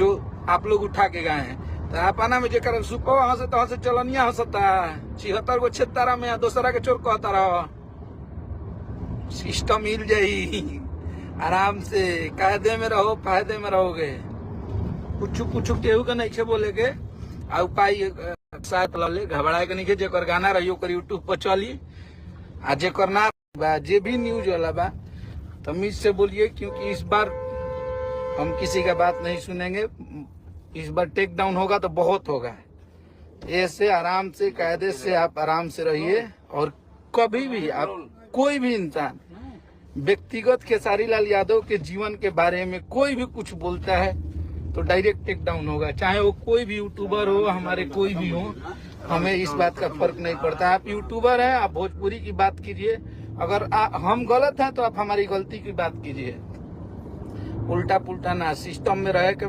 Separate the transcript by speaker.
Speaker 1: जो आप लोग उठा के गए हैं। तो आपना में जेकर सुपो हंसे तो हंसे चलनिया हंसता 76 गो छेतारा में दोसरा के चोर कहता रहो। सिस्टम हिल जाई, आराम से कायदे में रहो, फायदे में रहोगे। कुछ केहू के नहीं बोले के आ उपाय साथ ले घबराए के नहीं जेकर गाना रहियो कर यूट्यूब पर चली आ जेकर ना बा जे भी न्यूज वाला बा तमीज से बोलिए, क्योंकि इस बार हम किसी का बात नहीं सुनेंगे। इस बार टेक डाउन होगा तो बहुत होगा। ऐसे आराम से कायदे से आप आराम से रहिए। और कभी भी आप कोई भी इंसान व्यक्तिगत खेसारी लाल यादव के जीवन के बारे में कोई भी कुछ बोलता है तो डायरेक्ट टेक डाउन होगा, चाहे वो कोई भी यूट्यूबर हो, हमारे कोई भी हो, हमें इस बात का फर्क नहीं पड़ता। आप यूट्यूबर हैं, आप भोजपुरी की बात कीजिए, अगर हम गलत हैं तो आप हमारी गलती की बात कीजिए। उल्टा पुल्टा ना, सिस्टम में रहे के बाद